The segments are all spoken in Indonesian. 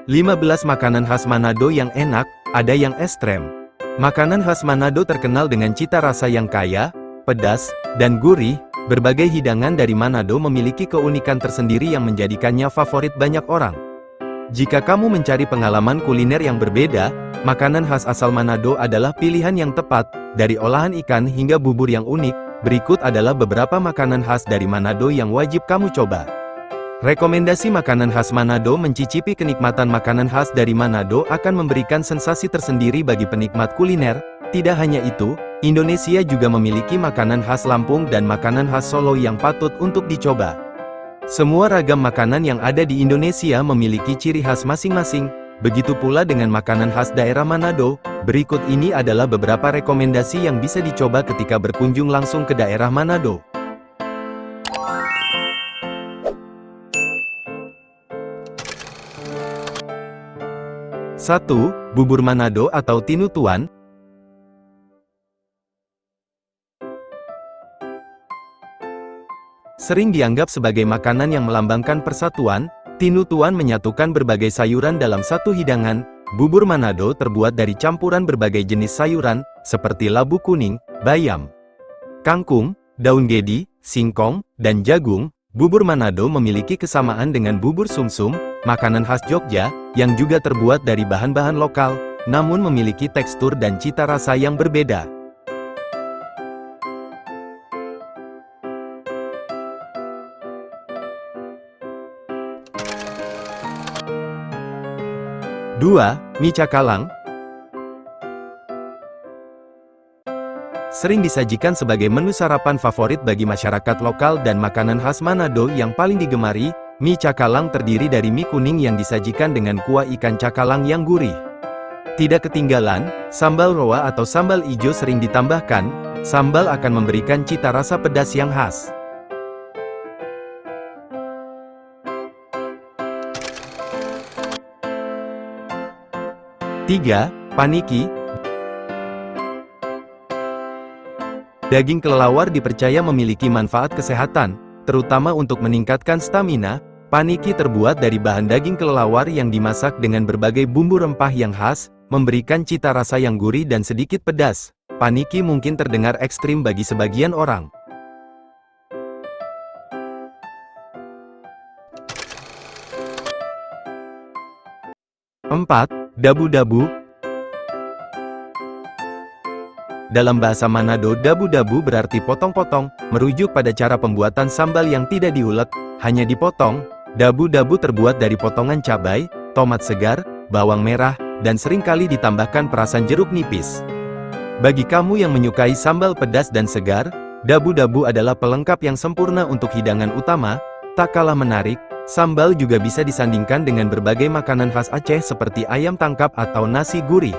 15 makanan khas Manado yang enak, ada yang ekstrem. Makanan khas Manado terkenal dengan cita rasa yang kaya, pedas, dan gurih. Berbagai hidangan dari Manado memiliki keunikan tersendiri yang menjadikannya favorit banyak orang. Jika kamu mencari pengalaman kuliner yang berbeda, makanan khas asal Manado adalah pilihan yang tepat. Dari olahan ikan hingga bubur yang unik, berikut adalah beberapa makanan khas dari Manado yang wajib kamu coba. Rekomendasi makanan khas Manado. Mencicipi kenikmatan makanan khas dari Manado akan memberikan sensasi tersendiri bagi penikmat kuliner. Tidak hanya itu, Indonesia juga memiliki makanan khas Lampung dan makanan khas Solo yang patut untuk dicoba. Semua ragam makanan yang ada di Indonesia memiliki ciri khas masing-masing, begitu pula dengan makanan khas daerah Manado. Berikut ini adalah beberapa rekomendasi yang bisa dicoba ketika berkunjung langsung ke daerah Manado. 1. Bubur Manado atau Tinutuan. Sering dianggap sebagai makanan yang melambangkan persatuan, Tinutuan menyatukan berbagai sayuran dalam satu hidangan. Bubur Manado terbuat dari campuran berbagai jenis sayuran, seperti labu kuning, bayam, kangkung, daun gedi, singkong, dan jagung. Bubur Manado memiliki kesamaan dengan bubur sumsum, makanan khas Jogja, yang juga terbuat dari bahan-bahan lokal, namun memiliki tekstur dan cita rasa yang berbeda. Dua, Mie Cakalang. Sering disajikan sebagai menu sarapan favorit bagi masyarakat lokal dan makanan khas Manado yang paling digemari. Mie cakalang terdiri dari mie kuning yang disajikan dengan kuah ikan cakalang yang gurih. Tidak ketinggalan, sambal roa atau sambal ijo sering ditambahkan. Sambal akan memberikan cita rasa pedas yang khas. 3. Paniki. Daging kelelawar dipercaya memiliki manfaat kesehatan, terutama untuk meningkatkan stamina. Paniki terbuat dari bahan daging kelelawar yang dimasak dengan berbagai bumbu rempah yang khas, memberikan cita rasa yang gurih dan sedikit pedas. Paniki mungkin terdengar ekstrim bagi sebagian orang. 4. Dabu-dabu. Dalam bahasa Manado, dabu-dabu berarti potong-potong, merujuk pada cara pembuatan sambal yang tidak diulek, hanya dipotong. Dabu-dabu terbuat dari potongan cabai, tomat segar, bawang merah, dan seringkali ditambahkan perasan jeruk nipis. Bagi kamu yang menyukai sambal pedas dan segar, dabu-dabu adalah pelengkap yang sempurna untuk hidangan utama. Tak kalah menarik, sambal juga bisa disandingkan dengan berbagai makanan khas Aceh seperti ayam tangkap atau nasi gurih.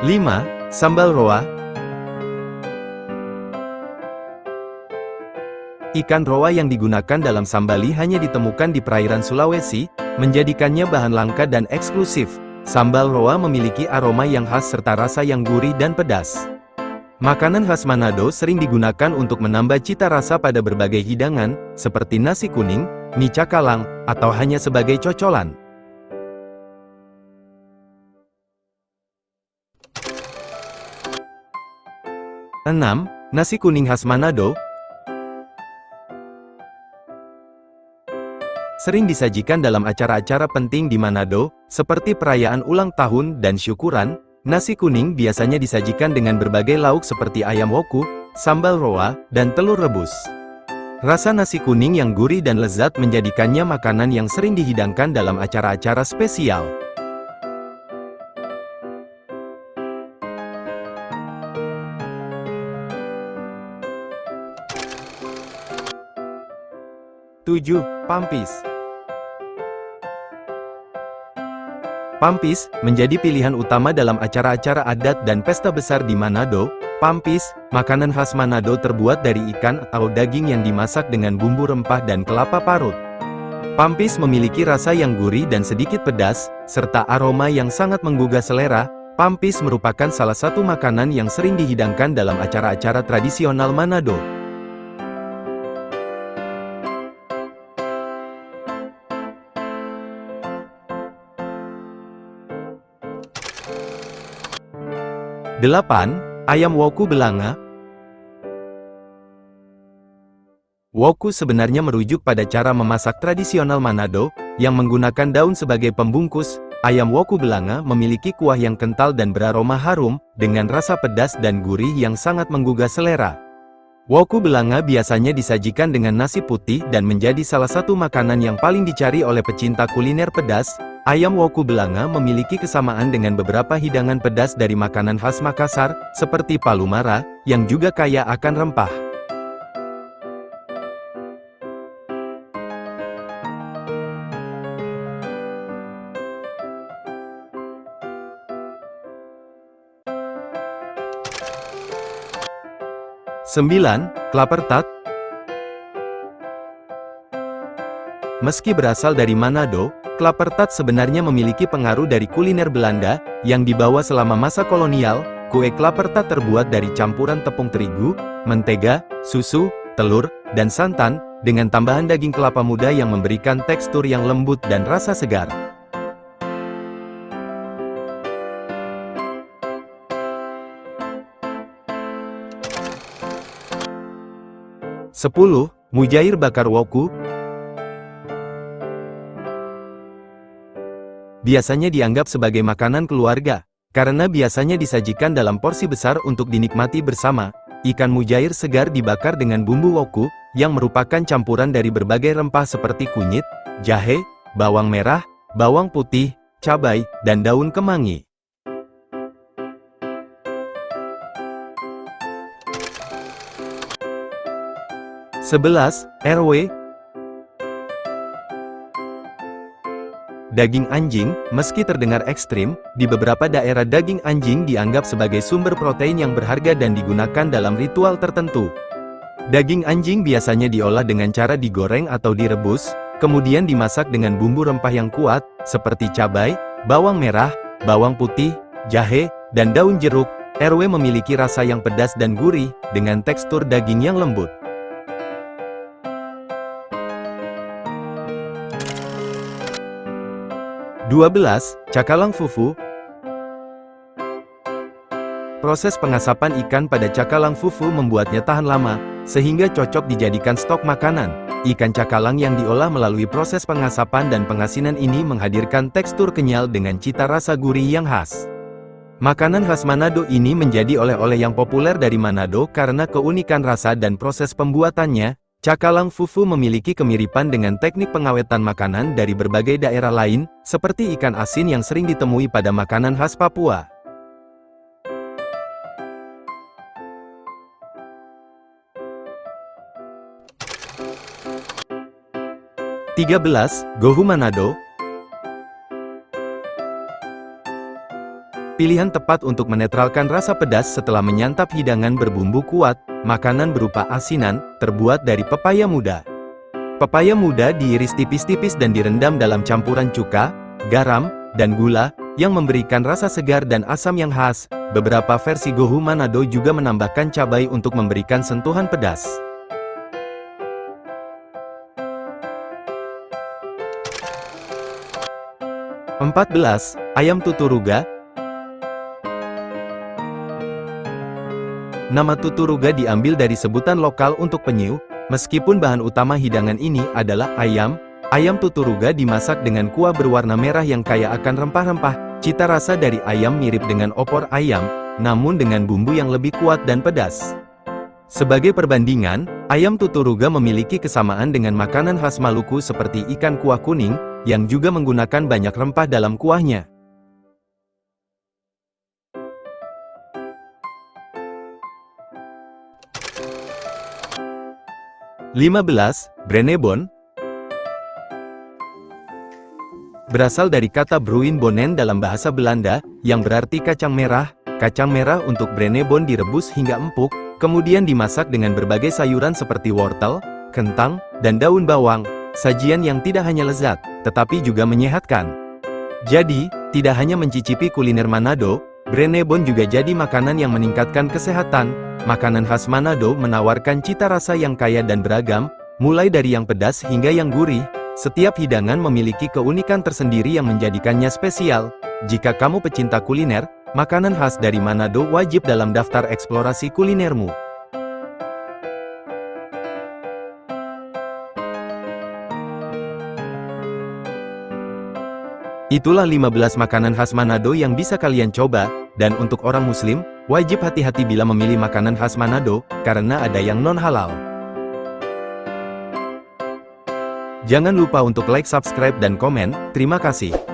5. Sambal roa. Ikan roa yang digunakan dalam sambali hanya ditemukan di perairan Sulawesi, menjadikannya bahan langka dan eksklusif. Sambal roa memiliki aroma yang khas serta rasa yang gurih dan pedas. Makanan khas Manado sering digunakan untuk menambah cita rasa pada berbagai hidangan, seperti nasi kuning, mie cakalang, atau hanya sebagai cocolan. 6. Nasi kuning khas Manado. Sering disajikan dalam acara-acara penting di Manado, seperti perayaan ulang tahun dan syukuran. Nasi kuning biasanya disajikan dengan berbagai lauk seperti ayam woku, sambal roa, dan telur rebus. Rasa nasi kuning yang gurih dan lezat menjadikannya makanan yang sering dihidangkan dalam acara-acara spesial. 7. Pampis. Pampis menjadi pilihan utama dalam acara-acara adat dan pesta besar di Manado. Pampis, makanan khas Manado terbuat dari ikan atau daging yang dimasak dengan bumbu rempah dan kelapa parut. Pampis memiliki rasa yang gurih dan sedikit pedas, serta aroma yang sangat menggugah selera. Pampis merupakan salah satu makanan yang sering dihidangkan dalam acara-acara tradisional Manado. 8. Ayam woku belanga. Woku sebenarnya merujuk pada cara memasak tradisional Manado, yang menggunakan daun sebagai pembungkus. Ayam woku belanga memiliki kuah yang kental dan beraroma harum, dengan rasa pedas dan gurih yang sangat menggugah selera. Woku belanga biasanya disajikan dengan nasi putih dan menjadi salah satu makanan yang paling dicari oleh pecinta kuliner pedas. Ayam woku belanga memiliki kesamaan dengan beberapa hidangan pedas dari makanan khas Makassar, seperti palu mara, yang juga kaya akan rempah. Sembilan, Klapertat. Meski berasal dari Manado, Klapertat sebenarnya memiliki pengaruh dari kuliner Belanda, yang dibawa selama masa kolonial. Kue Klapertat terbuat dari campuran tepung terigu, mentega, susu, telur, dan santan, dengan tambahan daging kelapa muda yang memberikan tekstur yang lembut dan rasa segar. 10. Mujair bakar woku. Biasanya dianggap sebagai makanan keluarga, karena biasanya disajikan dalam porsi besar untuk dinikmati bersama. Ikan mujair segar dibakar dengan bumbu woku, yang merupakan campuran dari berbagai rempah seperti kunyit, jahe, bawang merah, bawang putih, cabai, dan daun kemangi. 11. RW. Daging anjing, meski terdengar ekstrim, di beberapa daerah daging anjing dianggap sebagai sumber protein yang berharga dan digunakan dalam ritual tertentu. Daging anjing biasanya diolah dengan cara digoreng atau direbus, kemudian dimasak dengan bumbu rempah yang kuat, seperti cabai, bawang merah, bawang putih, jahe, dan daun jeruk. RW memiliki rasa yang pedas dan gurih, dengan tekstur daging yang lembut. 12. Cakalang fufu. Proses pengasapan ikan pada cakalang fufu membuatnya tahan lama, sehingga cocok dijadikan stok makanan. Ikan cakalang yang diolah melalui proses pengasapan dan pengasinan ini menghadirkan tekstur kenyal dengan cita rasa gurih yang khas. Makanan khas Manado ini menjadi oleh-oleh yang populer dari Manado karena keunikan rasa dan proses pembuatannya. Cakalang fufu memiliki kemiripan dengan teknik pengawetan makanan dari berbagai daerah lain, seperti ikan asin yang sering ditemui pada makanan khas Papua. Gohu Manado. Pilihan tepat untuk menetralkan rasa pedas setelah menyantap hidangan berbumbu kuat. Makanan berupa asinan, terbuat dari pepaya muda. Pepaya muda diiris tipis-tipis dan direndam dalam campuran cuka, garam, dan gula, yang memberikan rasa segar dan asam yang khas. Beberapa versi Gohu Manado juga menambahkan cabai untuk memberikan sentuhan pedas. 14. Ayam tuturuga. Nama tuturuga diambil dari sebutan lokal untuk penyu, meskipun bahan utama hidangan ini adalah ayam. Ayam tuturuga dimasak dengan kuah berwarna merah yang kaya akan rempah-rempah. Cita rasa dari ayam mirip dengan opor ayam, namun dengan bumbu yang lebih kuat dan pedas. Sebagai perbandingan, ayam tuturuga memiliki kesamaan dengan makanan khas Maluku seperti ikan kuah kuning, yang juga menggunakan banyak rempah dalam kuahnya. 15. Brenebon. Berasal dari kata bruin bonen dalam bahasa Belanda, yang berarti kacang merah. Kacang merah untuk brenebon direbus hingga empuk, kemudian dimasak dengan berbagai sayuran seperti wortel, kentang, dan daun bawang. Sajian yang tidak hanya lezat, tetapi juga menyehatkan. Jadi, tidak hanya mencicipi kuliner Manado, brenebon juga jadi makanan yang meningkatkan kesehatan. Makanan khas Manado menawarkan cita rasa yang kaya dan beragam, mulai dari yang pedas hingga yang gurih. Setiap hidangan memiliki keunikan tersendiri yang menjadikannya spesial. Jika kamu pecinta kuliner, Makanan khas dari Manado wajib dalam daftar eksplorasi kulinermu. Itulah 15 makanan khas Manado yang bisa kalian coba, dan untuk orang muslim, wajib hati-hati bila memilih makanan khas Manado, karena ada yang non-halal. Jangan lupa untuk like, subscribe, dan komen. Terima kasih.